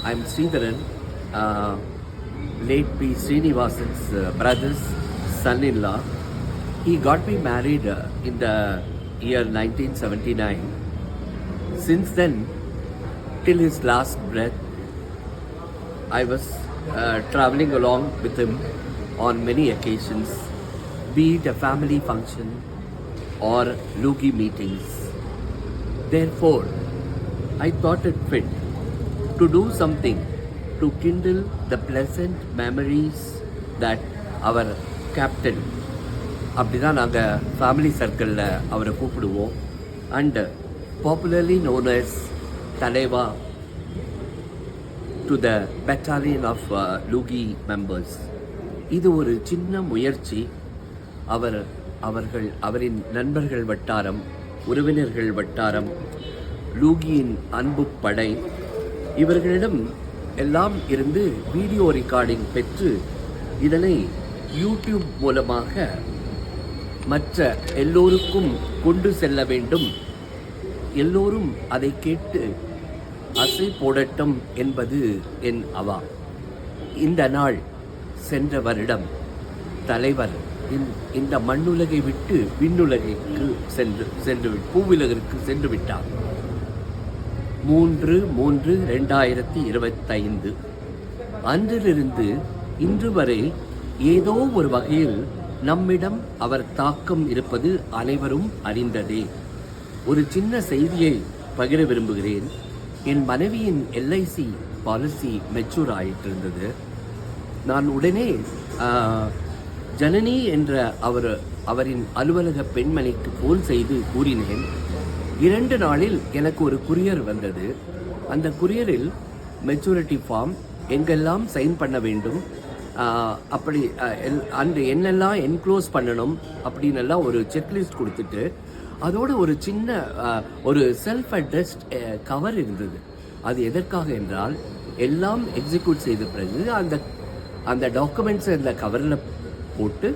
I'm Sridharan, late P. Srinivasan's brother's son-in-law. He got me married in the year 1979. Since then, till his last breath, I was traveling along with him on many occasions, be it a family function or Lugi meetings. Therefore, I thought it fit to do something to kindle the pleasant memories that our captain, அப்படிதான் நாங்கள் family சர்க்கிளில் அவரை கூப்பிடுவோம், and popularly known as தலைவா to the battalion of லூகி members. இது ஒரு சின்ன முயற்சி. அவரின் நண்பர்கள் வட்டாரம், உறவினர்கள் வட்டாரம், லூகியின் அன்பு படை இவர்களிடம் எல்லாம் இருந்து வீடியோ ரெக்கார்டிங் பெற்று இதனை யூடியூப் மூலமாக மற்ற எல்லோருக்கும் கொண்டு செல்ல வேண்டும், எல்லோரும் அதை கேட்டு அசை போடட்டும் என்பது என் அவா. இந்த நாள் சென்ற வருடம் தலைவர் இந்த மண்ணுலகை விட்டு விண்ணுலகிற்கு சென்று பூவுலகிற்கு சென்று விட்டார். 3/3/2025 அன்றிலிருந்து இன்று வரை ஏதோ ஒரு வகையில் நம்மிடம் அவர் தாக்கம் இருப்பது அனைவரும் அறிந்ததே. ஒரு சின்ன செய்தியை பகிர விரும்புகிறேன். என் மனைவியின் LIC பாலிசி மெச்சூர் ஆகிட்டிருந்தது. நான் உடனே ஜனனி என்ற அவரின் அலுவலக பெண்மணிக்கு ஃபோன் செய்து கூறினேன். 2 நாளில் எனக்கு ஒரு குரியர் வந்தது. அந்த குரியரில் மெச்சூரிட்டி ஃபார்ம் எங்கெல்லாம் சைன் பண்ண வேண்டும், அப்படி அந்த என்னெல்லாம் என்க்ளோஸ் பண்ணணும் அப்படின்னெல்லாம் ஒரு செக்லிஸ்ட் கொடுத்துட்டு அதோட ஒரு சின்ன ஒரு செல்ஃப் அட்ரஸ்ட் கவர் இருந்தது. அது எதற்காக என்றால், எல்லாம் எக்ஸிக்யூட் செய்த பிறகு அந்த டாக்குமெண்ட்ஸை அந்த கவரில் போட்டு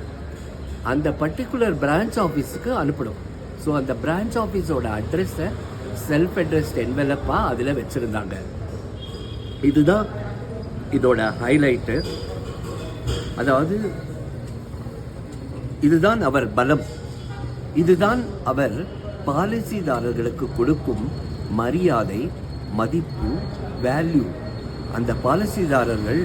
அந்த பர்டிகுலர் பிரான்ச் ஆஃபீஸுக்கு அனுப்பணும். ஸோ அந்த பிரான்ச் ஆஃபீஸோட அட்ரஸை செல்ஃப் அட்ரஸ்ட் என்வெலப்பாக அதில் வச்சுருந்தாங்க. இதுதான் இதோட ஹைலைட்டு. அதாவது இதுதான் அவர் பலம், இதுதான் அவர் பாலிசிதாரர்களுக்கு கொடுக்கும் மரியாதை, மதிப்பு, வேல்யூ. அந்த பாலிசிதாரர்கள்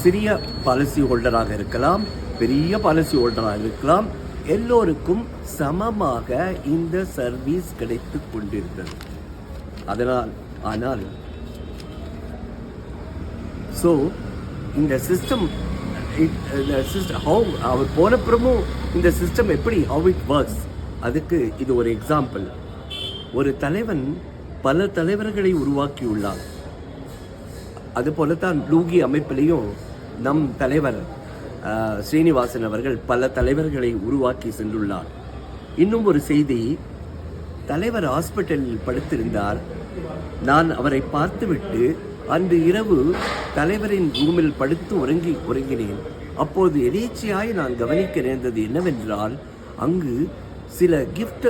சிறிய பாலிசி ஹோல்டராக இருக்கலாம், பெரிய பாலிசி ஹோல்டராக இருக்கலாம், எல்லோருக்கும் சமமாக இந்த சர்வீஸ் கிடைத்து கொண்டிருந்தது. ஆனால் ஸோ இந்த சிஸ்டம் அவர் போனப்புறமும் இந்த சிஸ்டம் எப்படி ஹவ் இட் ஒர்க்ஸ், அதுக்கு இது ஒரு எக்ஸாம்பிள். ஒரு தலைவன் பல தலைவர்களை உருவாக்கியுள்ளார். அதுபோலத்தான் லூகி அமைப்பிலையும் நம் தலைவர் ஸ்ரீனிவாசன் அவர்கள் பல தலைவர்களை உருவாக்கி சென்றுள்ளார். இன்னும் ஒரு செய்தி, தலைவர் ஹாஸ்பிட்டலில் படுத்திருந்தார். நான் அவரை பார்த்துவிட்டு அன்று இரவு தலைவரின் ரூமில் படுத்து உறங்கினேன். அப்போது எதேச்சையாய் நான் கவனிக்க நேர்ந்தது என்னவென்றால், அங்கு சில கிஃப்ட்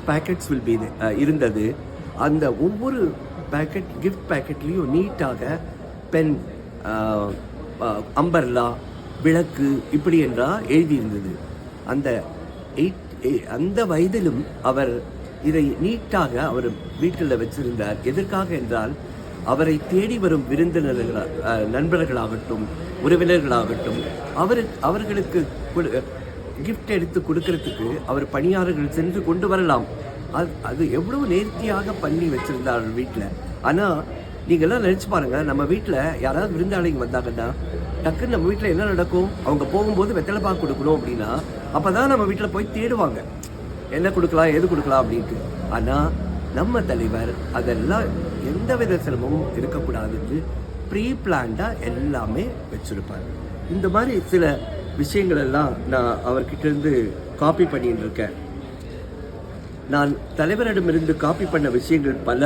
பேக்கெட்ஸ் இருந்தது. அந்த ஒவ்வொரு கிஃப்ட் பேக்கெட்லேயும் நீட்டாக பென், அம்பர்லா, விளக்கு இப்படி என்றால் எழுதியிருந்தது. அந்த வயதிலும் அவர் இதை நீட்டாக அவர் வீட்டில் வச்சிருந்தார். எதற்காக என்றால், அவரை தேடி வரும் நண்பர்களாகட்டும், உறவினர்களாகட்டும், அவர்களுக்கு கிஃப்ட் எடுத்து கொடுக்கறதுக்கு அவர் பணியாளர்கள் சென்று கொண்டு வரலாம். அது எவ்வளவு நேர்த்தியாக பண்ணி வச்சிருந்தார் வீட்டில். ஆனால் நீங்கள்லாம் நினச்சி பாருங்கள், நம்ம வீட்டில் யாராவது விருந்தாளிங்க வந்தாங்கன்னா டக்குன்னு நம்ம வீட்டில் என்ன நடக்கும், அவங்க போகும்போது வெத்தலை பாக்கு கொடுக்கணும் அப்படின்னா அப்போ தான் நம்ம வீட்டில் போய் தேடுவாங்க என்ன கொடுக்கலாம், எது கொடுக்கலாம் அப்படின்ட்டு. ஆனால் நம்ம தலைவர் அதெல்லாம் எந்த வித சிரமமும் இருக்கக்கூடாதுன்னு ப்ரீ பிளான்டாக எல்லாமே வச்சுருப்பார். இந்த மாதிரி சில விஷயங்கள் எல்லாம் நான் அவர்கிட்டருந்து காப்பி பண்ணிட்டு இருக்கேன். நான் தலைவரிடமிருந்து காப்பி பண்ண விஷயங்கள் பல.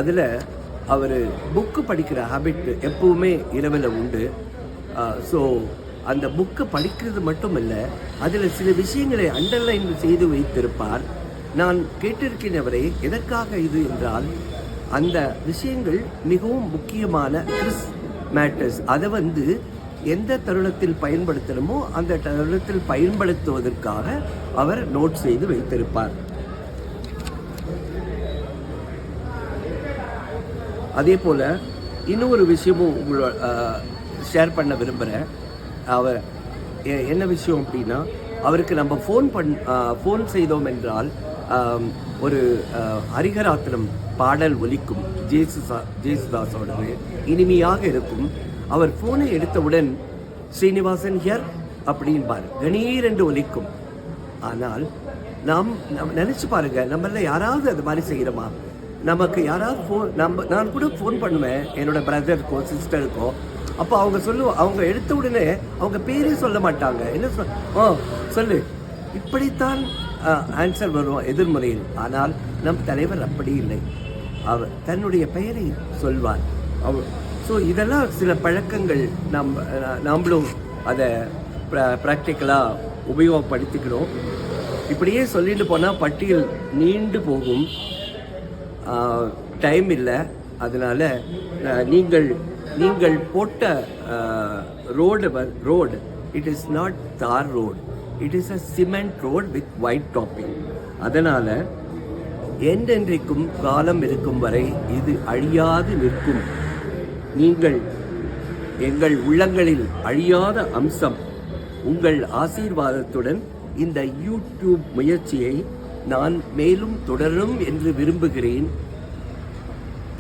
அதில் அவர் புக்கு படிக்கிற ஹேபிட் எப்பவுமே இரவில் உண்டு. ஸோ அந்த புக்கை படிக்கிறது மட்டும் இல்லை, அதில் சில விஷயங்களை அண்டர்லைன் செய்து வைத்திருப்பார். நான் கேட்டிருக்கிறவரை எதற்காக இது என்றால், அந்த விஷயங்கள் மிகவும் முக்கியமான கிறிஸ் மேட்டர்ஸ். அதை எந்த தருணத்தில் பயன்படுத்தணுமோ அந்த தருணத்தில் பயன்படுத்துவதற்காக அவர் நோட் செய்து வைத்திருப்பார். அதே போல் இன்னொரு விஷயமும் உங்களோட ஷேர் பண்ண விரும்புகிறேன். அவர் என்ன விஷயம் அப்படின்னா, அவருக்கு நம்ம ஃபோன் செய்தோம் என்றால் ஒரு ஹரிஹராத்திரம் பாடல் ஒலிக்கும், ஜேசுதாஸோடது இனிமையாக இருக்கும். அவர் ஃபோனை எடுத்தவுடன் ஸ்ரீனிவாசன் ஹியர் அப்படின்பார், கணீர் என்று ஒலிக்கும். ஆனால் நாம் நினச்சி பாருங்க, நம்மள யாராவது அது மாதிரி செய்கிறோமா? நமக்கு யாராவது நான் கூட ஃபோன் பண்ணுவேன் என்னோட பிரதருக்கோ சிஸ்டருக்கோ. அப்போ அவங்க எடுத்த உடனே அவங்க பேரே சொல்ல மாட்டாங்க. என்ன சொல்லு, இப்படித்தான் ஆன்சர் வரும் எதிர்முறையில். ஆனால் நம் தலைவர் அப்படி இல்லை, அவர் தன்னுடைய பெயரை சொல்வார். ஸோ இதெல்லாம் சில பழக்கங்கள் நாமளும் அதை ப்ராக்டிக்கலாக உபயோகப்படுத்திக்கணும். இப்படியே சொல்லிட்டு போனால் பட்டியல் நீண்டு போகும், டைம் இல்லை. அதனால் நீங்கள் போட்ட road it is not tar road, it is a cement road with white topping. அதனால் என்றென்றைக்கும் காலம் இருக்கும் வரை இது அழியாது நிற்கும். நீங்கள் எங்கள் உள்ளங்களில் அழியாத அம்சம். உங்கள் ஆசீர்வாதத்துடன் இந்த யூடியூப் முயற்சியை நான் மேலும் தொடரும் என்று விரும்புகிறேன்.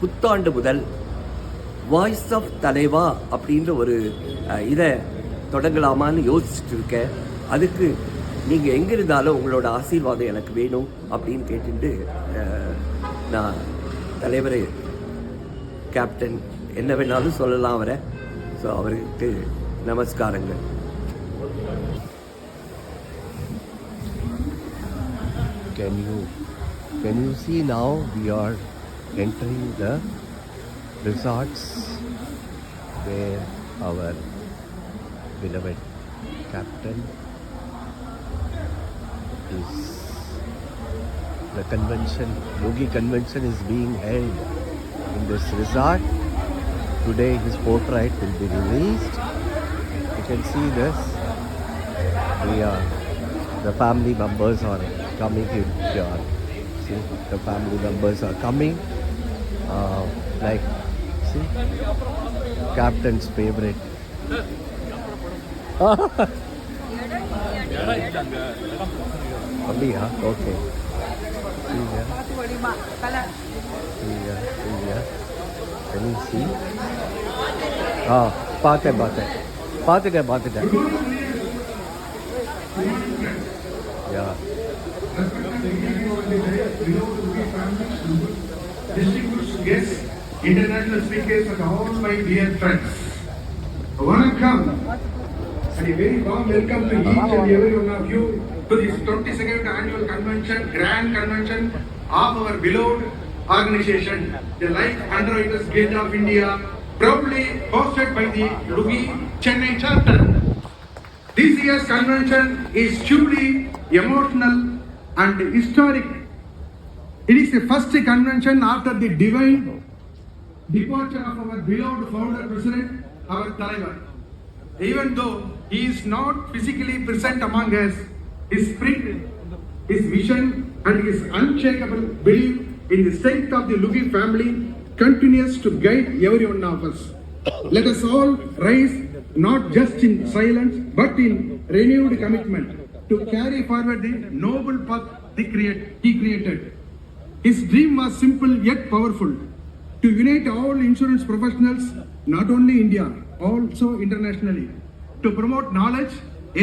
புத்தாண்டு முதல் வாய்ஸ் ஆஃப் தலைவா அப்படின்ற ஒரு இதை தொடங்கலாமான்னு யோசிச்சுட்டு இருக்கேன். அதுக்கு நீங்கள் எங்கே இருந்தாலும் உங்களோட ஆசீர்வாதம் எனக்கு வேணும் அப்படின்னு கேட்டுட்டு நான் தலைவரை கேப்டன் என்ன வேணாலும் சொல்லலாம் அவரை. ஸோ அவருக்கு நமஸ்காரங்கள். Can you see now we are entering the resorts where our beloved captain is. The convention, Yogi convention is being held in this resort. Today his portrait will be released. You can see this. The family members are coming in here. See, the family members are coming. See, captain's favorite. Only, huh? Okay. See here. See here. Can you see? பார்த்துட்டேன். Yeah. Distinguished guests, international speakers, and all my dear friends. Vanakkam. And a very warm welcome to each and every one of you to this 22nd annual convention, grand convention of our beloved organization, the Life Underwriters Guild of India, proudly hosted by the Lugi Chennai chapter. This year's convention is truly emotional and historic. It is the first convention after the divine departure of our beloved founder president, our Talaivar. Even though he is not physically present among us, his spirit, his vision and his unshakable belief in the strength of the Lugi family continues to guide every one of us. Let us all rise not just in silence but in renewed commitment to carry forward the noble path he created. His dream was simple yet powerful, to unite all insurance professionals, not only India, also internationally, to promote knowledge,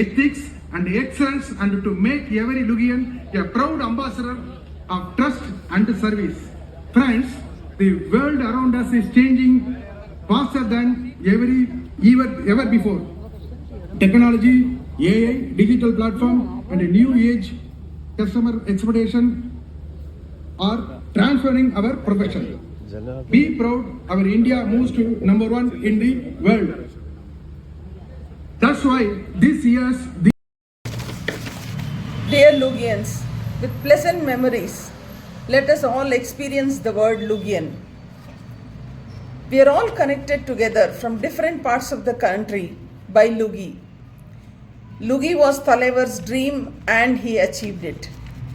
ethics and excellence, and to make every Lugian a proud ambassador of trust and service. Friends, the world around us is changing faster than ever before. Technology, AI, digital platform and a new age customer expectation are transforming our profession. Be proud, our India moves to number 1 in the world. That's why this year's Dear Lugians, with pleasant memories, let us all experience the word Lugian. We are all connected together from different parts of the country by Lugi. Lugi was Talaivar's dream and he achieved it.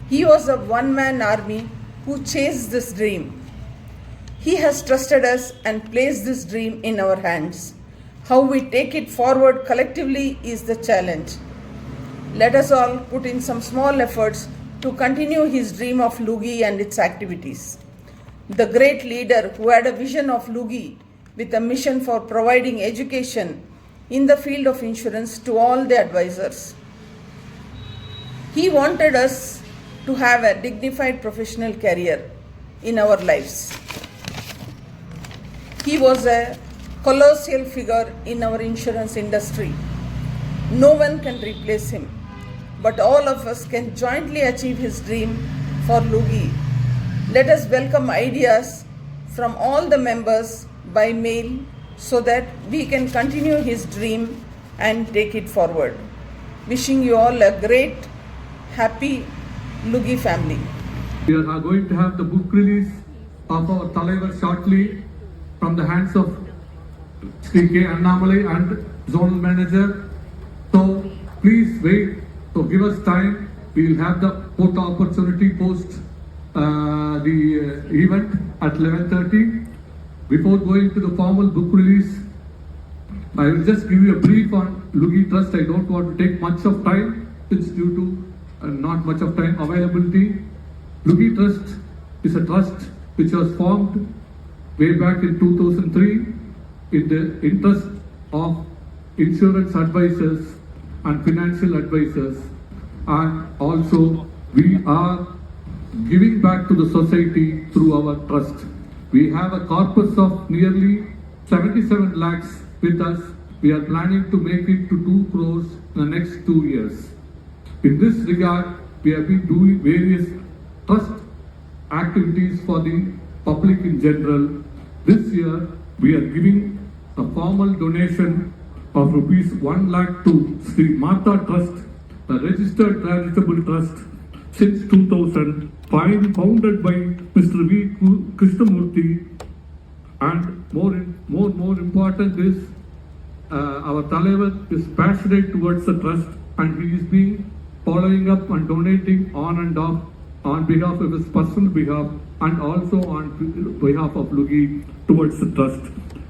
He was a one-man army who chased this dream. He has trusted us and placed this dream in our hands. How we take it forward collectively is the challenge. Let us all put in some small efforts to continue his dream of Lugi and its activities. The great leader who had a vision of Lugi with a mission for providing education in the field of insurance to all the advisors. He wanted us to have a dignified professional career in our lives. He was a colossal figure in our insurance industry. No one can replace him, but all of us can jointly achieve his dream for Lugi. Let us welcome ideas from all the members by mail so that we can continue his dream and take it forward. Wishing you all a great, happy Lugi family. We are going to have the book release of our Talaivar shortly from the hands of Sri K. Annamalai and Zonal Manager. So please wait. So give us time. We will have the photo opportunity post the event at 11:30. Before going to the formal book release, I will just give you a brief on Lugi Trust. I don't want to take much of time since due to not much of time availability. Lugi Trust is a trust which was formed way back in 2003 in the interest of insurance advisors and financial advisors, and also we are giving back to the society through our trust. We have a corpus of nearly 77 lakhs with us. We are planning to make it to 2 crores in the next 2 years. In this regard, we have been doing various trust activities for the public in general. This year, we are giving a formal donation of rupees 1 lakh to Sri Mata Trust, a registered charitable trust since 2005, founded by Mr. V. Krishnamurthy. And more important is our Talaivar is passionate towards the trust, and he is being following up and donating on and off on behalf of his personal behalf and also on behalf of Lugi towards the trust.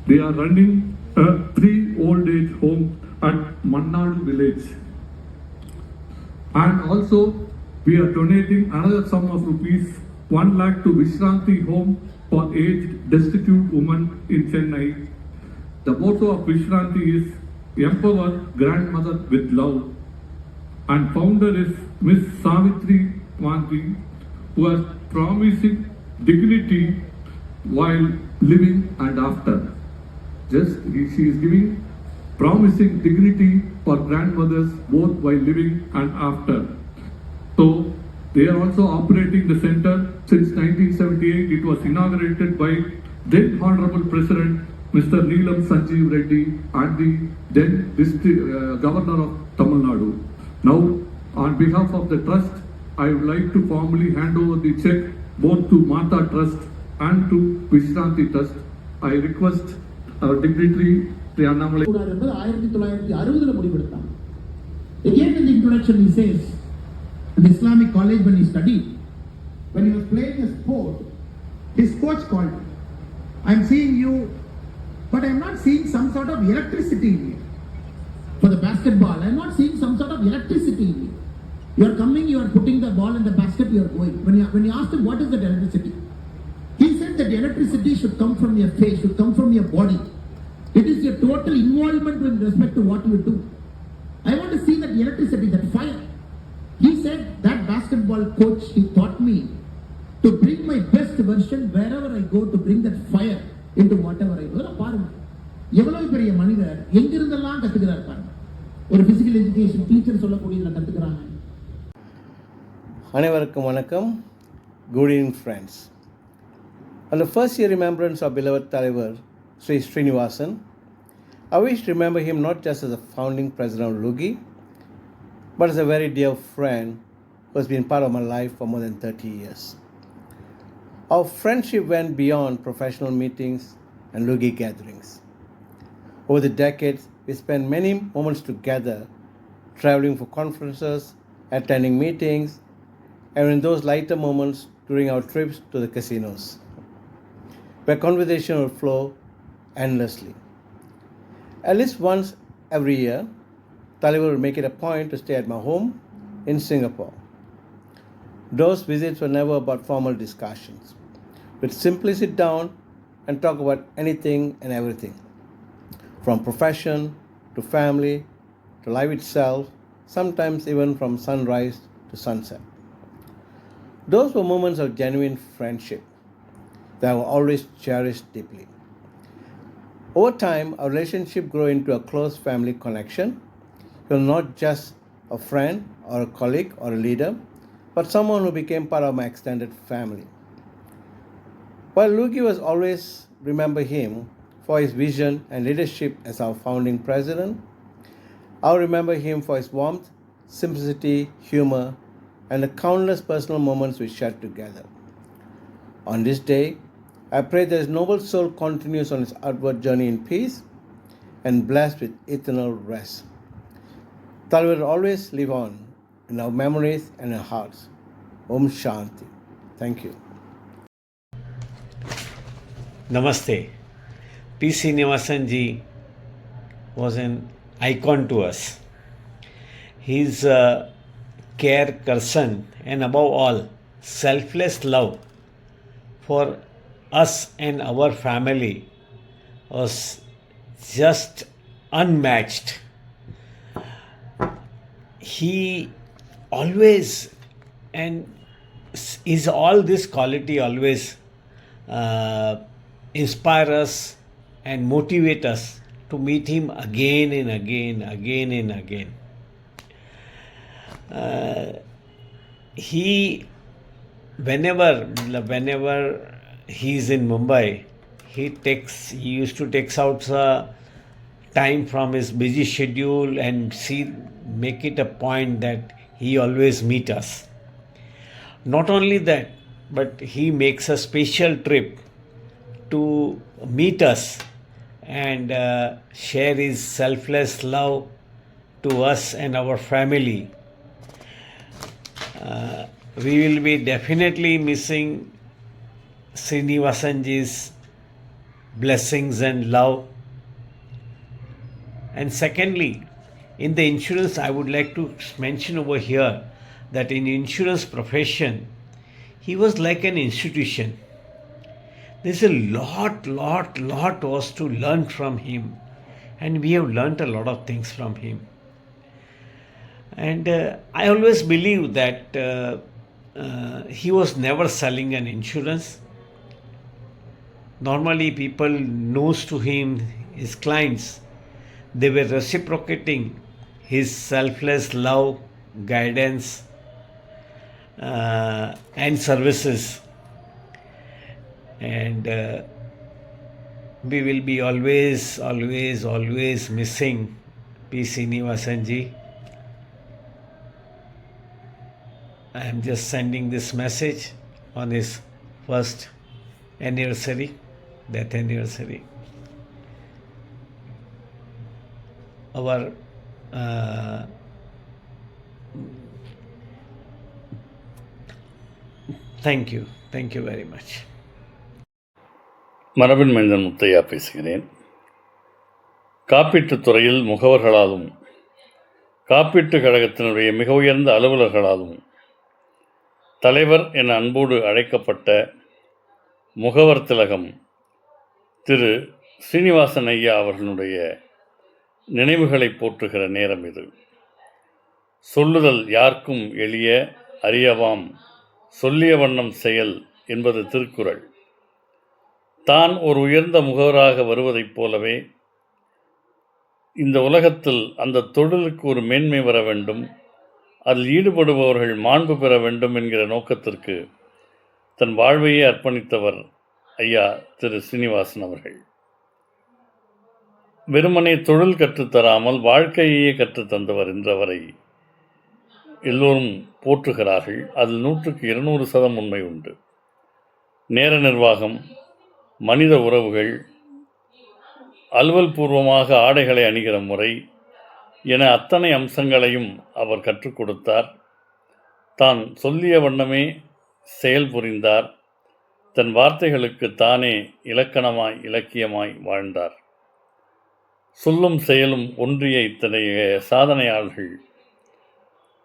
They are running a 3 old age home at Mannadu village. And also we are donating another sum of rupees 1 lakh to Vishranti home for aged destitute women in Chennai. The motto of Vishranti is Empower Grandmother with Love, and founder is Miss Savitri Mantri, who is promising dignity while living and after. She is giving promising dignity for grandmothers both while living and after. So they are also operating the center since 1978. It was inaugurated by then Honorable President Mr. Neelam Sanjeev Reddy and the then Governor of Tamil Nadu. Now, on behalf of the trust, I would like to formally hand over the check both to Mata Trust and to Vishranti Trust. I request our dignitary Sri Annamalai. Again, in the introduction, he says, in Islamic college when he studied, when he was playing a sport, his coach called him. I'm seeing you, but I'm not seeing some sort of electricity in you. For the basketball, I'm not seeing some sort of electricity in you. You are coming, you are putting the ball in the basket, you are going. When you asked him what is that electricity, he said that the electricity should come from your face, should come from your body. It is your total involvement with respect to what you do. I want to see that electricity, that fire. He said that basketball coach, he taught me to bring my best version wherever I go, to bring that fire into whatever I do. பாருங்க எவ்வளவு பெரிய மனிதர் எங்கிருந்தெல்லாம் கத்துக்கிறார் பாருங்க. ஒரு physical education teacher சொல்லக்கூடியதுல கத்துக்கிறாங்க. அனைவருக்கும் வணக்கம். Good evening, friends. On the first year remembrance of beloved Talaivar Sri Srinivasan, I wish to remember him not just as a founding president of Lugi, but as a very dear friend who has been part of my life for more than 30 years. Our friendship went beyond professional meetings and Lugi gatherings. Over the decades, we spent many moments together, traveling for conferences, attending meetings, and in those lighter moments during our trips to the casinos, where conversation would flow endlessly. At least once every year, Talivar would make it a point to stay at my home in Singapore. Those visits were never about formal discussions. We'd simply sit down and talk about anything and everything, from profession to family to life itself, sometimes even from sunrise to sunset. Those were moments of genuine friendship that I will always cherish deeply. Over time, our relationship grew into a close family connection. He was not just a friend or a colleague or a leader, but someone who became part of my extended family. While Lugi was always remember him for his vision and leadership as our founding president, I'll remember him for his warmth, simplicity, humor, and the countless personal moments we shared together. On this day, I pray that his noble soul continues on its outward journey in peace and blessed with eternal rest. Talivar will always live on in our memories and our hearts. Om Shanti. Thank you. Namaste. P. Srinivasan ji was an icon to us. His care, concern, and above all, selfless love for us and our family was just unmatched. He always, and is all this quality always inspire us and motivate us to meet him again and again and again. Whenever he is in Mumbai, he used to take out time from his busy schedule and make it a point that he always meet us. Not only that, but he makes a special trip to meet us and share his selfless love to us and our family. We will be definitely missing Srinivasanji's blessings and love. And secondly, in the insurance, I would like to mention over here that in insurance profession, he was like an institution. There's a lot was to learn from him, and we have learnt a lot of things from him. And I always believe that he was never selling an insurance. Normally, people knows to him, his clients, they were reciprocating his selfless love, guidance, and services. And we will be always missing P. Srinivasanji. I am just sending this message on his first anniversary, death anniversary. Our thank you very much. மரபின் மைந்தன் முத்தையா பேசுகிறேன். காப்பீட்டுத் துறையில் முகவர்களாலும் காப்பீட்டுக் கழகத்தினுடைய மிக உயர்ந்த அலுவலர்களாலும் தலைவர் என அன்போடு அழைக்கப்பட்ட முகவர் திலகம் திரு ஸ்ரீனிவாசன் ஐயா அவர்களுடைய நினைவுகளை போற்றுகிற நேரம் இது. சொல்லுதல் யார்க்கும் எளிய அறியவாம் சொல்லிய வண்ணம் செயல் என்பது திருக்குறள். தான் ஒரு உயர்ந்த முகவராக வருவதைப் போலவே இந்த உலகத்தில் அந்த தொழிலுக்கு ஒரு மேன்மை வர வேண்டும், அதில் ஈடுபடுபவர்கள் மாண்பு பெற வேண்டும் என்கிற நோக்கத்திற்கு தன் வாழ்வையே அர்ப்பணித்தவர் ஐயா திரு ஸ்ரீனிவாசன் அவர்கள். வெறுமனே தொழில் கற்றுத்தராமல் வாழ்க்கையையே கற்றுத்தந்தவர் என்றவரை எல்லோரும் போற்றுகிறார்கள். அதில் 100% உண்மை உண்டு. நேர நிர்வாகம், மனித உறவுகள், அலுவல் பூர்வமாக ஆடைகளை அணிகிற முறை என அத்தனை அம்சங்களையும் அவர் கற்றுக் கொடுத்தார். தான் சொல்லிய வண்ணமே செயல் புரிந்தார். தன் வார்த்தைகளுக்கு தானே இலக்கணமாய் இலக்கியமாய் வாழ்ந்தார். சொல்லும் செயலும் ஒன்றிய இத்தகைய சாதனையாளர்கள்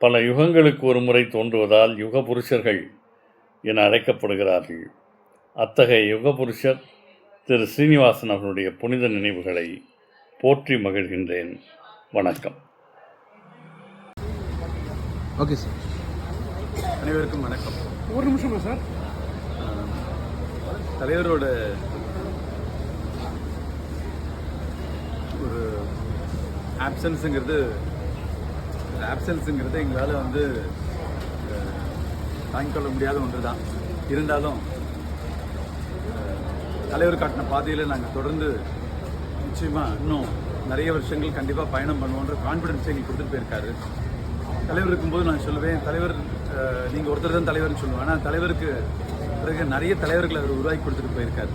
பல யுகங்களுக்கு ஒரு முறை தோன்றுவதால் யுக புருஷர்கள் என அழைக்கப்படுகிறார்கள். அத்தகைய யுக புருஷர் திரு ஸ்ரீனிவாசன் அவர்களுடைய புனித நினைவுகளை போற்றி மகிழ்கின்றேன். வணக்கம். Okay sir. அனைவருக்கும் வணக்கம். ஒரு நிமிஷமா சார். தலைவரோட ஒரு ஆப்சன்ஸுங்கிறது எங்களால் தாங்கிக் கொள்ள முடியாத ஒன்று தான். இருந்தாலும் தலைவர் காட்டின பாதையில் நாங்கள் தொடர்ந்து நிச்சயமாக இன்னும் நிறைய வருஷங்கள் கண்டிப்பாக பயணம் பண்ணுவோன்ற கான்ஃபிடென்ஸை எங்களுக்கு கொடுத்துட்டு போயிருக்காரு. தலைவர் இருக்கும்போது நான் சொல்லுவேன், தலைவர் நீங்கள் ஒருத்தர் தான் தலைவர்னு சொல்லுவேன். ஆனால் தலைவருக்கு பிறகு நிறைய தலைவர்களை அவர் உருவாக்கி கொடுத்துட்டு போயிருக்காரு.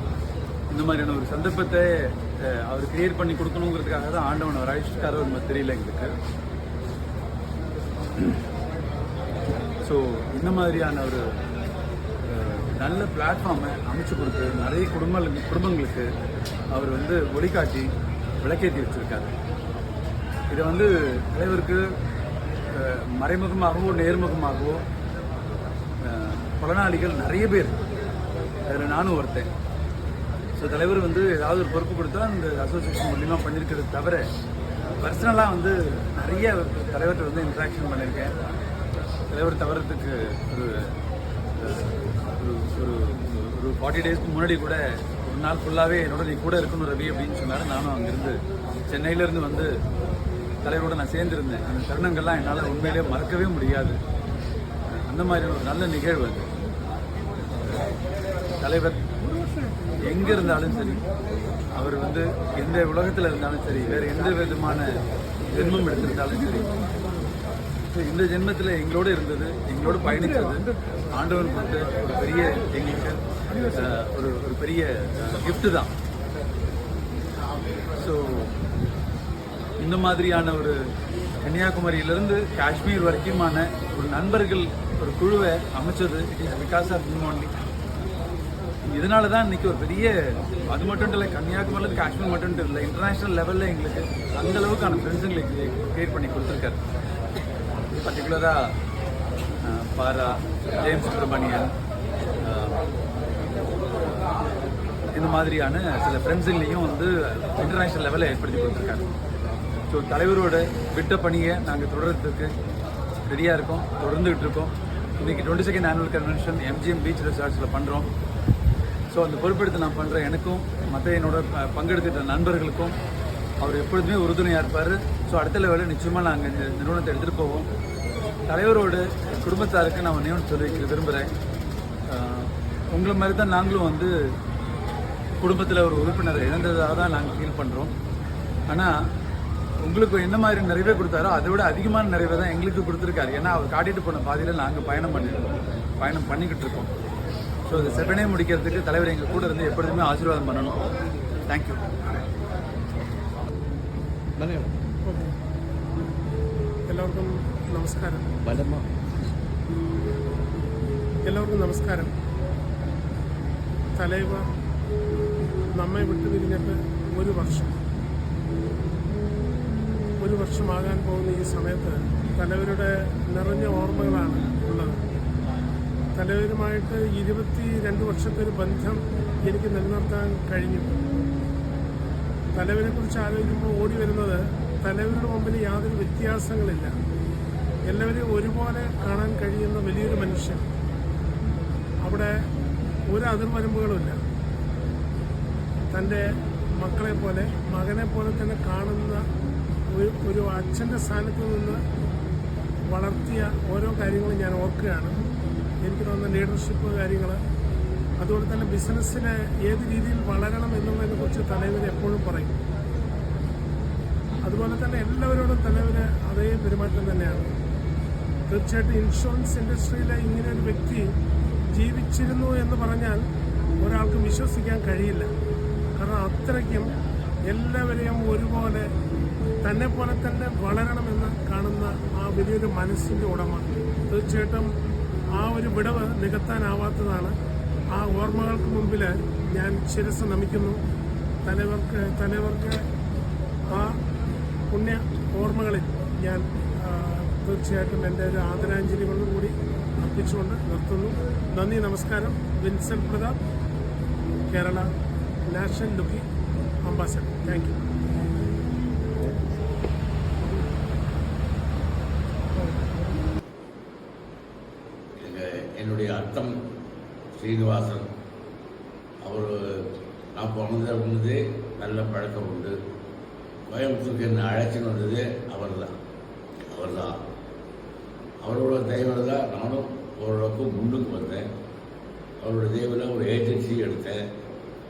இந்த மாதிரியான ஒரு சந்தர்ப்பத்தை அவர் கிரியேட் பண்ணி கொடுக்கணுங்கிறதுக்காக தான் ஆண்டவன் அவர் அழைச்சிட்டாரோ நம்ம தெரியல எங்களுக்கு. ஸோ இந்த மாதிரியான ஒரு நல்ல பிளாட்ஃபார்மை அமைச்சு கொடுத்து நிறைய குடும்பங்களுக்கு அவர் ஒளிகாட்டி விளக்கேற்றி வச்சிருக்காரு. இதை தலைவருக்கு மறைமுகமாகவோ நேர்முகமாகவோ பலனாளிகள் நிறைய பேர், அதில் நானும் ஒருத்தன். ஸோ தலைவர் ஏதாவது ஒரு பொறுப்பு கொடுத்தா அந்த அசோசியேஷன் மூலியமாக பண்ணியிருக்கிறது தவிர பர்சனலாக நிறைய தலைவர்கிட்ட இன்ட்ராக்ஷன் பண்ணியிருக்கேன். தலைவர் தவறதுக்கு ஒரு 40 டேஸ்க்கு முன்னாடி கூட ஒரு நாள் ஃபுல்லாகவே என்னோட நீ கூட இருக்கணும் ரவி அப்படின்னு சொன்னார். நானும் அங்கேருந்து சென்னையிலேருந்து தலைவரோட நான் சேர்ந்துருந்தேன். அந்த தருணங்கள்லாம் என்னால் உண்மையிலே மறக்கவே முடியாது. அந்த மாதிரி ஒரு நல்ல நிகழ்வு அது. தலைவர் எங்கே இருந்தாலும் சரி, அவர் எந்த உலகத்தில் இருந்தாலும் சரி, வேறு எந்த விதமான ஜென்மம் எடுத்திருந்தாலும் சரி, இந்த ஜென்மத்தில் எங்களோடு இருந்தது, எங்களோடு பயணித்தது ஆண்டவன் கொடுத்த ஒரு பெரிய எங்களுக்கு ஒரு பெரிய கிஃப்ட்டு தான். ஸோ இந்த மாதிரியான ஒரு கன்னியாகுமரியிலிருந்து காஷ்மீர் வரைக்குமான ஒரு நண்பர்கள் ஒரு குழுவை அமைச்சது it is because of him only. இதனால தான் இன்றைக்கி ஒரு பெரிய, அது மட்டும் இல்லை, கன்னியாகுமரியிலேருந்து காஷ்மீர் மட்டும் இல்லை, இன்டர்நேஷ்னல் லெவலில் எங்களுக்கு அந்தளவுக்கான ஃப்ரெண்ட்ஸுங்களுக்கு கிரியேட் பண்ணி கொடுத்துருக்காரு. பர்டிகுலராக பாரா, ஜேம்ஸ் சுப்ரமணியன், இந்த மாதிரியான சில ஃப்ரெண்ட்ஸுங்களையும் இன்டர்நேஷ்னல் லெவலில் ஏற்படுத்தி கொடுத்துருக்காரு. ஸோ தலைவரோட விட்ட பணியை நாங்கள் தொடர்றதுக்கு ரெடியாக இருக்கோம், தொடர்ந்துகிட்டு இருக்கோம். இன்றைக்கி 22nd annual convention MGM beach ரெசார்ட்ஸில் பண்ணுறோம். ஸோ அந்த பொறுப்பெடுத்து நான் பண்ணுற எனக்கும் மற்ற என்னோட பங்கெடுத்துட்ட நண்பர்களுக்கும் அவர் எப்பொழுதுமே உறுதுணையாக இருப்பார். ஸோ அடுத்த லெவலில் நிச்சயமாக நாங்கள் இந்த நிறுவனத்தை எடுத்துகிட்டு போவோம். தலைவரோட குடும்பத்தாருக்கு நான் ஒன்று சொல்லி விரும்புகிறேன். உங்களை மாதிரி தான் நாங்களும் குடும்பத்தில் ஒரு உறுப்பினரை இழந்ததாக தான் நாங்கள் ஃபீல் பண்ணுறோம். ஆனால் உங்களுக்கு என்ன மாதிரி நிறைவே கொடுத்தாரோ அதை விட அதிகமான நிறைவை தான் எங்களுக்கு கொடுத்துருக்காரு. ஏன்னா அவர் காட்டிட்டு போன பாதையில் நாங்கள் பயணம் பண்ணிக்கிட்டு இருக்கோம். ஸோ அதை செப்பனே முடிக்கிறதுக்கு தலைவர் எங்கள் கூட இருந்து எப்பொழுதுமே ஆசீர்வாதம் பண்ணணும். தேங்க்யூ. എല്ലാവർക്കും നമസ്കാരം. തലൈവർ നമ്മെ വിട്ടുപിരിഞ്ഞിട്ട് ഒരു വർഷമാകാൻ പോകുന്ന ഈ സമയത്ത് തലവരുടെ നിറഞ്ഞ ഓർമ്മകളാണ് ഉള്ളത്. തലവരുമായിട്ട് 22 വർഷത്തെ ഒരു ബന്ധം എനിക്ക് നിലനിർത്താൻ കഴിഞ്ഞു. തലവരെക്കുറിച്ച് ആലോചിക്കുമ്പോൾ ഓടി വരുന്നത് തലവരുടെ മുമ്പിൽ യാതൊരു വ്യത്യാസങ്ങളില്ല. എല്ലാവരെയും ഒരുപോലെ കാണാൻ കഴിയുന്ന വലിയൊരു മനുഷ്യൻ. അവിടെ ഒരു അതിർവരമ്പുകളുമില്ല. തൻ്റെ മക്കളെ പോലെ മകനെ പോലെ തന്നെ കാണുന്ന ഒരു അച്ഛൻ്റെ സ്ഥാനത്ത് നിന്ന് വളർത്തിയ ഓരോ കാര്യങ്ങളും ഞാൻ ഓർക്കുകയാണ്. എനിക്ക് തോന്നുന്ന ലീഡർഷിപ്പ് കാര്യങ്ങൾ, അതുപോലെ തന്നെ ബിസിനസ്സിനെ ഏത് രീതിയിൽ വളരണം എന്നുള്ളതിനെക്കുറിച്ച് തലവർ എപ്പോഴും പറയും. അതുപോലെ തന്നെ എല്ലാവരോടും തലവർ അതേ പെരുമാറ്റം തന്നെയാണ്. തീർച്ചയായിട്ടും ഇൻഷുറൻസ് ഇൻഡസ്ട്രിയിലെ ഇങ്ങനെ ഒരു വ്യക്തി ജീവിച്ചിരുന്നു എന്ന് പറഞ്ഞാൽ ഒരാൾക്ക് വിശ്വസിക്കാൻ കഴിയില്ല. കാരണം അത്രയ്ക്കും എല്ലാവരെയും ഒരുപോലെ തന്നെ പോലെ തന്നെ വളരണമെന്ന് കാണുന്ന ആ വലിയൊരു മനസ്സിൻ്റെ ഉടമ. തീർച്ചയായിട്ടും ആ ഒരു വിടവ് നികത്താനാവാത്തതാണ്. ആ ഓർമ്മകൾക്ക് മുമ്പിൽ ഞാൻ ശിരസ് നമിക്കുന്നു. തലവർക്ക് ആ പുണ്യ ഓർമ്മകളിൽ ഞാൻ തീർച്ചയായിട്ടും എൻ്റെ ഒരു ആദരാഞ്ജലികളും കൂടി അർപ്പിച്ചുകൊണ്ട് നിർത്തുന്നു. നന്ദി, നമസ്കാരം. Vincent Pratap, Kerala national lucky ambassador. Thank you. என்னுடைய அர்த்தம் ஸ்ரீனிவாசன். அவர் நான் பிறந்தது நல்ல பழக்கம் உண்டு. கோயம்புத்தூருக்கு என்னை அழைச்சின்னு வந்தது அவர் தான். அவரோட தயவில் தான் நானும் ஓரளவுக்கு முன்னுக்கு வந்தேன். அவரோட தயவில் ஒரு ஏஜென்சி எடுத்தேன்.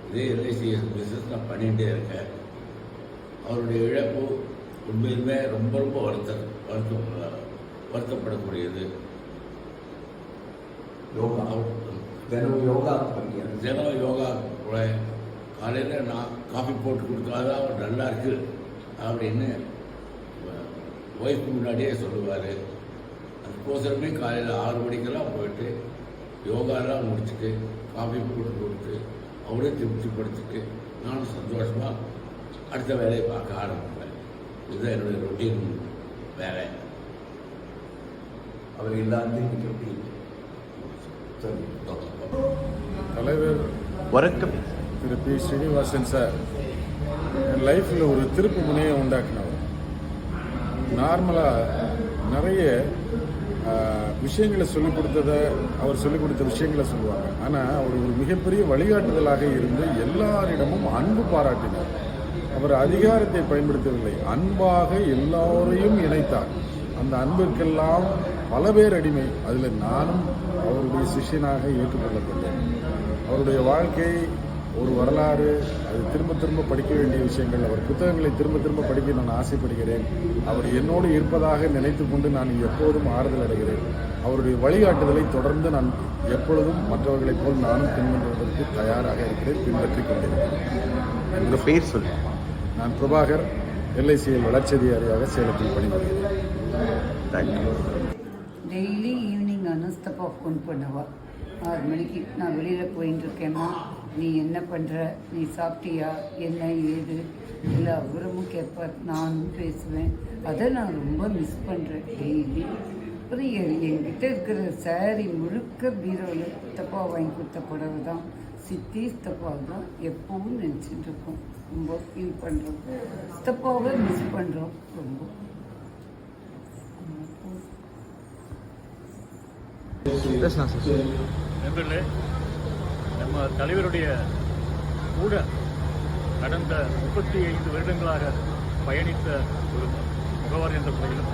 இதே எல்ஐசிஎஸ் பிஸ்னஸ் நான் பண்ணிகிட்டே இருக்கேன். அவருடைய இழப்பு உண்மையிலுமே ரொம்ப ரொம்ப வருத்தப்படக்கூடியது. தினம் யோகா கூட காலையில் நான் காஃபி போட்டு கொடுத்தாதான் அவர் நல்லா இருக்கு அப்படின்னு ஒய்ஃபுக்கு முன்னாடியே சொல்லுவார். அதுக்கோசரமே காலையில் 6 மணிக்கெல்லாம் போயிட்டு யோகாலாம் முடிச்சுட்டு காஃபி போட்டு கொடுத்து அவரே திருப்திப்படுத்திட்டு நானும் சந்தோஷமாக அடுத்த வேலையை பார்க்க ஆரம்பிப்பேன். இதுதான் என்னுடைய ரொட்டீன் வேலை. அவர் எல்லாத்தையும் தலைவர் வணக்கம். திரு பி. ஸ்ரீனிவாசன் சார் என் லைஃப்பில் ஒரு திருப்பு முனையை உண்டாக்கினவர். நார்மலாக நிறைய விஷயங்களை சொல்லிக் கொடுத்ததை அவர் சொல்லிக் கொடுத்த விஷயங்களை சொல்லுவாங்க. ஆனால் அவர் ஒரு மிகப்பெரிய வழிகாட்டுதலாக இருந்து எல்லாரிடமும் அன்பு பாராட்டினார். அவர் அதிகாரத்தை பயன்படுத்தவில்லை, அன்பாக எல்லோரையும் இணைத்தார். அந்த அன்பிற்கெல்லாம் பல பேர் அடிமை. அதில் நானும் அவருடைய சிஷ்யனாக ஏற்றுக்கொள்ளப்பட்டேன். அவருடைய வாழ்க்கை ஒரு வரலாறு. அது திரும்ப திரும்ப படிக்க வேண்டிய விஷயங்கள். அவர் புத்தகங்களை திரும்ப திரும்ப படிக்க நான் ஆசைப்படுகிறேன். அவர் என்னோடு இருப்பதாக நினைத்து கொண்டு நான் எப்போதும் ஆறுதல் அடைகிறேன். அவருடைய வழிகாட்டுதலை தொடர்ந்து நான் எப்பொழுதும் மற்றவர்களைப் போல் நானும் பின்பற்றுவதற்கு தயாராக இருக்கிறேன், பின்பற்றிக் கொண்டிருக்கிறேன். என்ற பெயர் சொல்லி நான் பிரபாகர், எல்ஐசியில் வளர்ச்சி அதிகாரியாக சேலத்தில் பணிபுரிகிறேன். தேங்க்யூ. டெய்லி ஈவினிங் அனுஸ்தப்பா ஃபோன் பண்ணுவா. 6 மணிக்கு நான் வெளியில் போயின்னு இருக்கேன்னா, நீ என்ன பண்ணுற, நீ சாப்பிட்டியா, என்ன ஏது எல்லா விவரமும் கேட்பார். நானும் பேசுவேன். அதை நான் ரொம்ப மிஸ் பண்ணுறேன் டெய்லி. அப்புறம் என்கிட்ட இருக்கிற சாரி முழுக்க பீரோவில் தப்பா வாங்கி கொடுத்த புடவை தான். சித்தி தப்பாவை தான் எப்பவும் நினச்சிட்டு இருக்கோம். ரொம்ப ஃபீல் பண்ணுறோம். தப்பாவை மிஸ் பண்ணுறோம் ரொம்ப. நண்பர்களே, நம்ம தலைவருடைய கூட கடந்த 35 வருடங்களாக பயணித்த ஒரு முகவர் என்ற முறையிலும்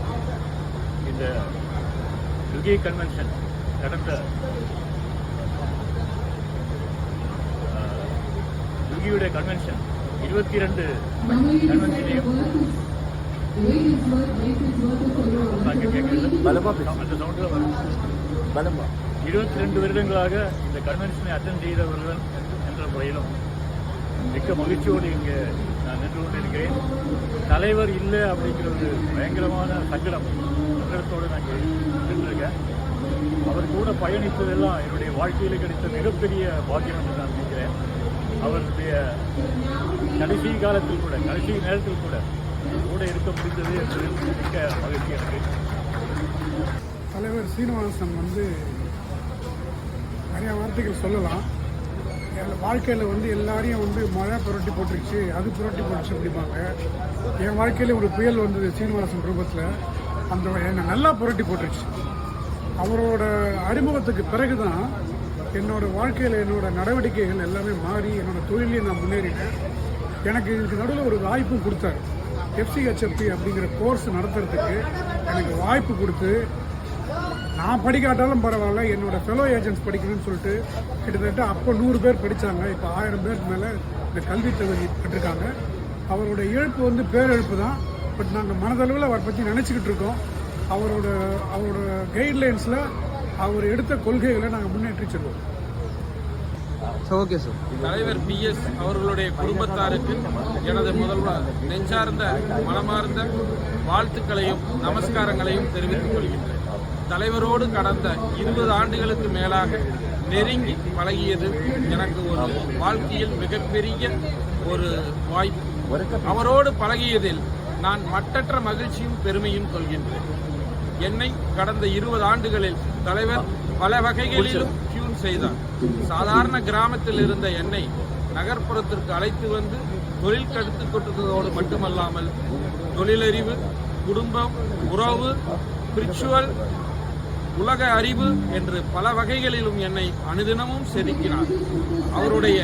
இந்த லுகி கன்வென்ஷன் கடந்த லுகியுடைய கன்வென்ஷன் 22 கன்வென்ஷனையும் அந்த சவுண்டில் வரும் 22 வருடங்களாக இந்த கன்வென்ஷனை அட்டென்ட் செய்தவர்கள் என்ற முறையிலும் மிக்க மகிழ்ச்சியோடு இங்கே நான் நின்று கொண்டிருக்கிறேன். தலைவர் இல்லை அப்படிங்கிற ஒரு பயங்கரமான சங்கடத்தோடு நான் நின்றுருக்கேன். அவர் கூட பயணித்ததெல்லாம் என்னுடைய வாழ்க்கையில் கிடைத்த மிகப்பெரிய பாக்கியம் என்று நான் நினைக்கிறேன். அவருடைய கடைசி காலத்தில் கூட, கடைசி நேரத்தில் கூட இருக்க முடிந்தது என்பது மிக்க மகிழ்ச்சி எனக்கு. தலைவர் சீனிவாசன் நிறையா வார்த்தைகள் சொல்லலாம். என் வாழ்க்கையில் எல்லாரையும் மழை புரட்டி போட்டுருச்சு, அது புரட்டி போட்டுச்சு அப்படிம்பாங்க. என் வாழ்க்கையில் ஒரு புயல் வந்தது சீனிவாசன் ரூபத்தில். என்னை நல்லா புரட்டி போட்டுருச்சு. அவரோட அறிமுகத்துக்கு பிறகு தான் என்னோடய வாழ்க்கையில் என்னோட நடவடிக்கைகள் எல்லாமே மாறி என்னோடய தொழிலையும் நான் முன்னேறிட்டேன். எனக்கு இதுக்கு நடுவில் ஒரு வாய்ப்பும் கொடுத்தாரு. FCHFT அப்படிங்கிற கோர்ஸ் நடத்துறதுக்கு எனக்கு வாய்ப்பு கொடுத்து, நான் படிக்காட்டாலும் பரவாயில்ல, என்னோட ஃபெலோ ஏஜென்ட்ஸ் படிக்கணும்னு சொல்லிட்டு கிட்டத்தட்ட அப்போ 100 பேர் படித்தாங்க. இப்போ 1000 பேருக்கு மேலே இந்த கல்வி தகுதி பெற்றிருக்காங்க. அவரோட இழப்பு பேரெழுப்பு தான். பட் நாங்கள் மனதளவில் அவரை பற்றி நினச்சிக்கிட்டு இருக்கோம். அவரோட கைட்லைன்ஸில் அவர் எடுத்த கொள்கைகளை நாங்கள் முன்னேற்றி செல்வோம். Okay sir. தலைவர் PS அவர்களுடைய குடும்பத்தாருக்கு எனது முதல்வர் நெஞ்சார்ந்த மனமார்ந்த வாழ்த்துக்களையும் நமஸ்காரங்களையும் தெரிவித்துக் கொள்கின்றேன். தலைவரோடு கடந்த 20 ஆண்டுகளுக்கு மேலாக நெருங்கி பழகியது எனக்கு ஒரு வாழ்க்கையில் மிகப்பெரிய ஒரு வாய்ப்பு. அவரோடு பழகியதில் நான் மட்டற்ற மகிழ்ச்சியும் பெருமையும் கொள்கின்றேன். என்னை கடந்த 20 ஆண்டுகளில் தலைவர் பல வகைகளிலும் டியூன் செய்தார். சாதாரண கிராமத்தில் இருந்த என்னை நகர்ப்புறத்திற்கு அழைத்து வந்து தொழில் கற்றுக் கொடுத்ததோடு மட்டுமல்லாமல் தொழிலறிவு, குடும்பம், உறவு, ஸ்பிரிச்சுவல், உலக அறிவு என்று பல வகைகளிலும் என்னை அனுதினமும் செதுக்கினார். அவருடைய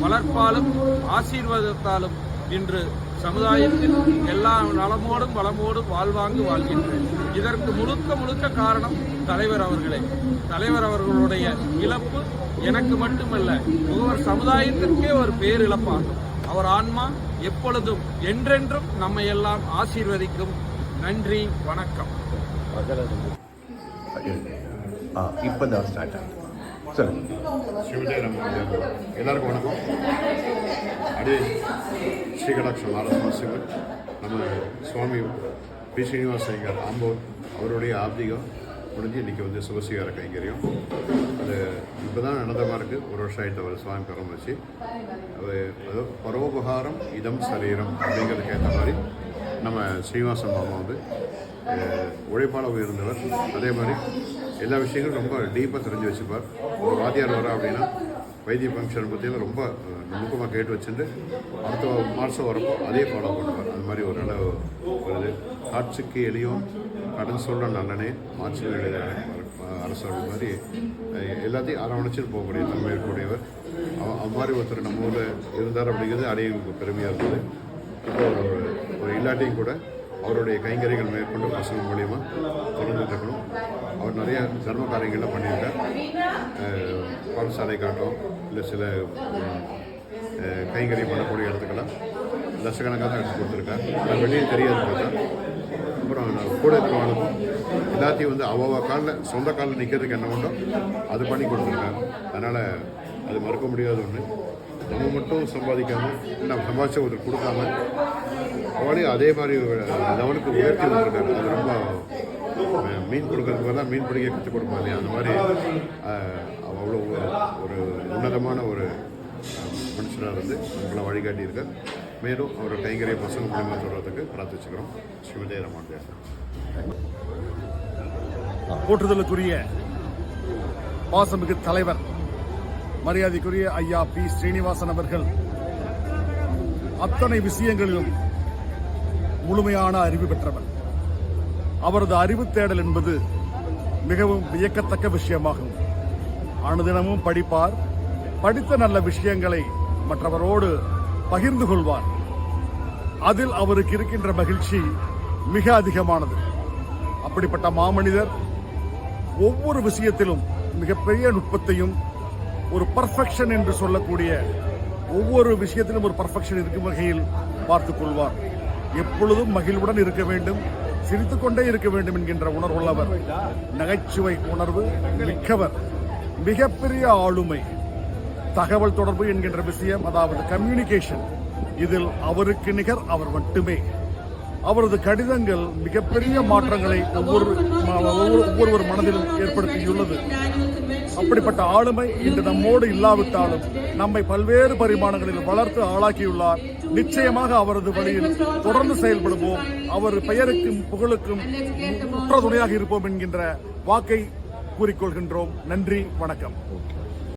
வளர்ப்பாலும் ஆசீர்வாதத்தாலும் இன்று சமுதாயத்தில் எல்லா நலமோடும் வளமோடும் வாழ்வாங்கு வாழ்கின்றேன். இதற்கு முழுக்க காரணம் தலைவர் அவர்களே. தலைவர் அவர்களுடைய இழப்பு எனக்கு மட்டுமல்ல, முகவர் சமுதாயத்திற்கே ஒரு பேரிழப்பாகும். அவர் ஆன்மா எப்பொழுதும் என்றென்றும் நம்மை எல்லாம் ஆசீர்வதிக்கும். நன்றி, வணக்கம். இப்போதான் ஸ்டார்ட் ஆகுது. எல்லாருக்கும் வணக்கம். அப்படியே ஸ்ரீகடாட்சம் ஆரஸ்வாசிகள் நம்ம சுவாமி பி. ஸ்ரீனிவாச ஐயங்கார் ஆம்பூர் அவருடைய ஆப்திகம் முடிஞ்சு இன்றைக்கி வந்து சிவசிகார கைங்கரியம். அது இப்போ தான் நடந்தமாக இருக்குது. ஒரு வருஷம் ஆகிட்டு அவர் சுவாமி பெறம் வச்சு அது பரோபகாரம் இதம் சரீரம் அப்படிங்கிறதுக்கு ஏற்ற மாதிரி நம்ம ஸ்ரீனிவாசன் மாமா வந்து உழைப்பாள உயர்ந்தவர். அதே மாதிரி எல்லா விஷயங்களும் ரொம்ப டீப்பாக தெரிஞ்சு வச்சுப்பார். ஒரு வாத்தியார் வரா அப்படின்னா வைத்திய ஃபங்க்ஷன் பற்றியும் ரொம்ப நுணுக்கமாக கேட்டு வச்சுட்டு அடுத்த மாதம் வரப்போ அதே ஃபாலோ பண்ணுவார். அது மாதிரி ஒரு நல்ல ஒரு காட்சிக்கு எளியும் கடன் சொல்ல நல்லனே மாட்சி எழுத அரசு மாதிரி எல்லாத்தையும் அரவணைச்சிட்டு போகக்கூடிய தன்மை இருக்கக்கூடியவர். அது மாதிரி ஒருத்தர் நம்ம ஊரில் இருந்தார் அப்படிங்கிறது அடையங்களுக்கு பெருமையாக இருந்தது. இப்போ ஒரு இல்லாட்டியும் கூட அவருடைய கைங்கரிகள் மேற்கொண்டு பசங்க மூலியமாக தொடர்ந்துட்டு இருக்கணும். அவர் நிறைய தர்ம காரியங்கள்லாம் பண்ணியிருக்கார். பாடசாலை காட்டும் இல்லை சில கைங்கரியம் பண்ணக்கூடிய இடத்துக்கெல்லாம் லட்சக்கணக்காக தான் எடுத்து கொடுத்துருக்கார். ஆனால் வெளியே தெரியாது பார்த்தா. அப்புறம் கூட இருக்கிறவங்களுக்கும் எல்லாத்தையும் வந்து அவ்வளோ காலில் சொந்த காலில் நிற்கிறதுக்கு என்ன உண்டோ அது பண்ணி கொடுத்துருக்காரு. அதனால் அது மறுக்க முடியாத ஒன்று. நம்ம மட்டும் சம்பாதிக்காமல் நம்ம சம்பாதிச்ச ஒருத்தர் கொடுக்காம அவளையும் அதே மாதிரி லெவலுக்கு உயர்த்தி விட்டுருக்காரு. அது ரொம்ப மீன் கொடுக்கறதுக்கு தான் மீன் பிடிக்க கற்றுக் கொடுப்போம் இல்லையா, அந்த மாதிரி அவ்வளோ ஒரு உன்னதமான ஒரு மனுஷராக இருந்து நம்மளை வழிகாட்டியிருக்கார். மேலும் அவரோட கைங்கரிய பசங்க மூலமாக சொல்கிறதுக்கு பிரார்த்திச்சுக்கிறோம். ஸ்ரீமதி ரமாண்டியா. போற்றுதலுக்குரிய பாசமிகு தலைவர் மரியாதைக்குரிய ஐயா பி. ஸ்ரீனிவாசன் அவர்கள் அத்தனை விஷயங்களிலும் முழுமையான அறிவு பெற்றவர். அவரது அறிவு தேடல் என்பது மிகவும் வியக்கத்தக்க விஷயமாகும். அனுதினமும் படிப்பார். படித்த நல்ல விஷயங்களை மற்றவரோடு பகிர்ந்து கொள்வார். அதில் அவருக்கு இருக்கின்ற மகிழ்ச்சி மிக அதிகமானது. அப்படிப்பட்ட மாமனிதர் ஒவ்வொரு விஷயத்திலும் மிகப்பெரிய நுட்பத்தையும் ஒரு பர்ஃபெக்ஷன் என்று சொல்லக்கூடிய ஒவ்வொரு விஷயத்திலும் ஒரு பர்ஃபெக்ஷன் இருக்கும் வகையில் பார்த்துக் கொள்வார். எப்பொழுதும் மகிழ்வுடன் இருக்க வேண்டும், சிரித்துக்கொண்டே இருக்க வேண்டும் என்கின்ற உணர்வுள்ளவர். நகைச்சுவை உணர்வு மிக்கவர். மிகப்பெரிய ஆளுமை. தகவல் தொடர்பு என்கின்ற விஷயம், அதாவது கம்யூனிகேஷன், இதில் அவருக்கு நிகர் அவர் மட்டுமே. அவரது கடிதங்கள் மிகப்பெரிய மாற்றங்களை ஒவ்வொருவர் மனதிலும் ஏற்படுத்தியுள்ளது. அப்படிப்பட்ட ஆளுமை இன்று நம்மோடு இல்லாவிட்டாலும் நம்மை பல்வேறு பரிமாணங்களில் வளர்த்து ஆளாக்கியுள்ளார். நிச்சயமாக அவரது வழியில் தொடர்ந்து செயல்படுவோம். அவர் பெயருக்கும் புகழுக்கும் உற்ற துணையாக இருப்போம் என்கின்ற வாக்கை கூறிக்கொள்கின்றோம். நன்றி, வணக்கம்.